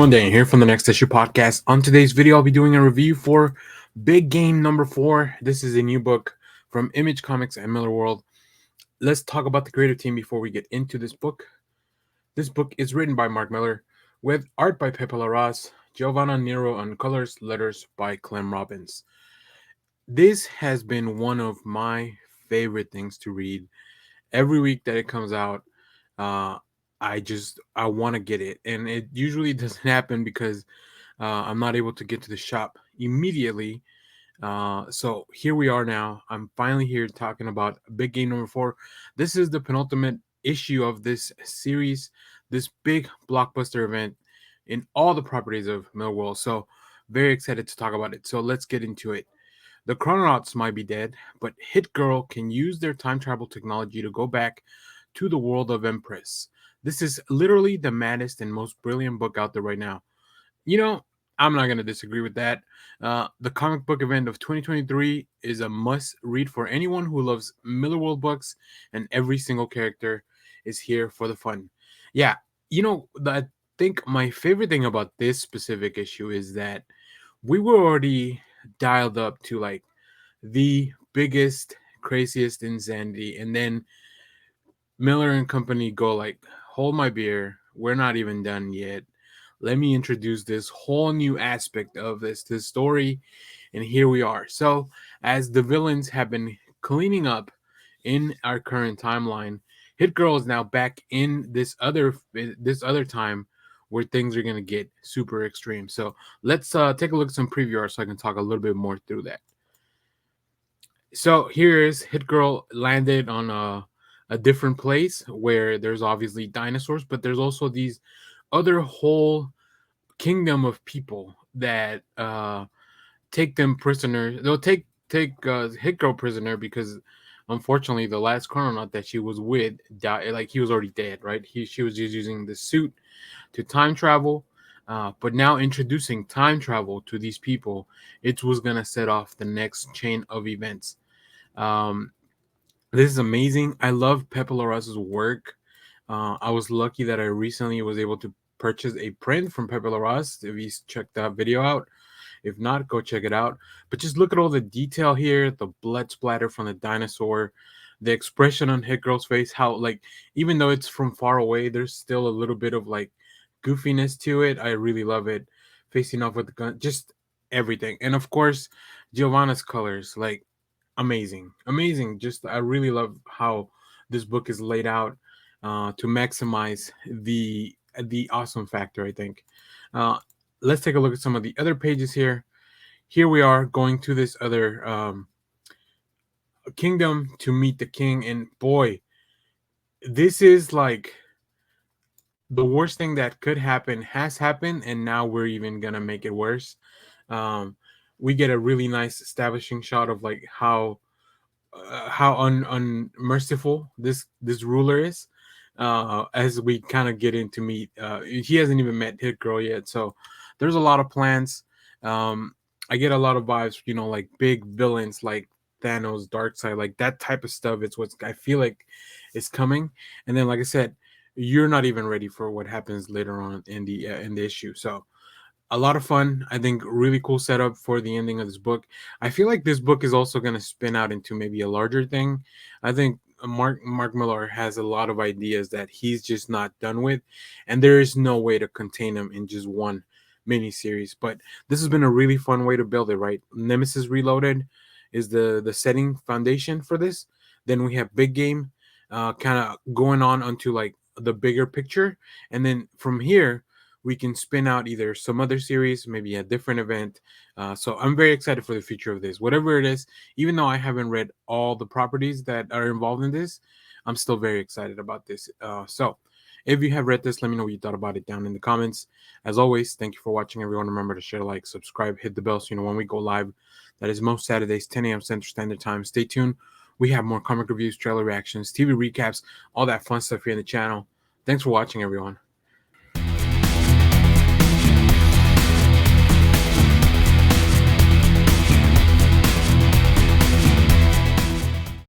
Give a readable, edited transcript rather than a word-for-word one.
everyone, Dan here from the Next Issue Podcast. On today's video, I'll be doing a review for Big Game number 4. This is a new book from Image Comics and Millarworld. Let's talk about the creative team before we get into this book. This book is written by Mark Millar, with art by Pepe Larraz, Giovanna, Niro, and colors, letters by Clem Robbins. This has been one of my favorite things to read. Every week that it comes out, uh, I want to get it, and it usually doesn't happen because I'm not able to get to the shop immediately. So here we are now. I'm finally here talking about Big Game number 4. This is the penultimate issue of this series, this big blockbuster event in all the properties of Millarworld. So very excited to talk about it. So let's get into it. The Chrononauts might be dead, but Hit Girl can use their time travel technology to go back to the world of Empress. This is literally the maddest and most brilliant book out there right now. You know, I'm not going to disagree with that. The comic book event of 2023 is a must read for anyone who loves Millarworld books, and every single character is here for the fun. Yeah, I think my favorite thing about this specific issue is that we were already dialed up to like the biggest, craziest insanity, and then Millar and company go like, hold my beer, we're not even done yet. Let me introduce this whole new aspect of this story, and here we are. So as the villains have been cleaning up in our current timeline, Hit Girl is now back in this other time where things are gonna get super extreme. So let's take a look at some preview art so I can talk a little bit more through that. So here is Hit Girl landed on a different place where there's obviously dinosaurs, but there's also these other whole kingdom of people that take them prisoners. They'll take Hit Girl prisoner because unfortunately the last chrononaut that she was with died. Like he was already dead, right? She was just using the suit to time travel. But now introducing time travel to these people, it was gonna set off the next chain of events. Um, this is amazing. I love Pepe Larraz's work. I was lucky that I recently was able to purchase a print from Pepe Larraz. If you checked that video out, if not, go check it out. But just look at all the detail here, the blood splatter from the dinosaur, the expression on Hit Girl's face, how like even though it's from far away, there's still a little bit of like goofiness to it. I really love it. Facing off with the gun, just everything. And of course, Giovanna's colors, like amazing. Just I really love how this book is laid out to maximize the awesome factor, I think. uh, let's take a look at some of the other pages here we are going to this other kingdom to meet the king, and boy, this is like the worst thing that could happen has happened, and now we're even gonna make it worse. um, we get a really nice establishing shot of like how unmerciful this ruler is, as we kind of get into meet. He hasn't even met Hit Girl yet, so there's a lot of plans. I get a lot of vibes, like big villains like Thanos, Darkseid, like that type of stuff. It's what I feel like is coming. And then like I said, you're not even ready for what happens later on in the issue. So a lot of fun. I think really cool setup for the ending of this book. I feel like this book is also going to spin out into maybe a larger thing. I think Mark Millar has a lot of ideas that he's just not done with, and there is no way to contain them in just one mini series. But this has been a really fun way to build it. Right, Nemesis Reloaded is the setting foundation for this. Then we have Big Game, kind of going on onto like the bigger picture, and then from here we can spin out either some other series, maybe a different event. So I'm very excited for the future of this. Whatever it is, even though I haven't read all the properties that are involved in this, I'm still very excited about this. So if you have read this, let me know what you thought about it down in the comments. As always, thank you for watching, everyone. Remember to share, like, subscribe, hit the bell so you know when we go live. That is most Saturdays, 10 a.m. Central Standard Time. Stay tuned. We have more comic reviews, trailer reactions, TV recaps, all that fun stuff here in the channel. Thanks for watching, everyone.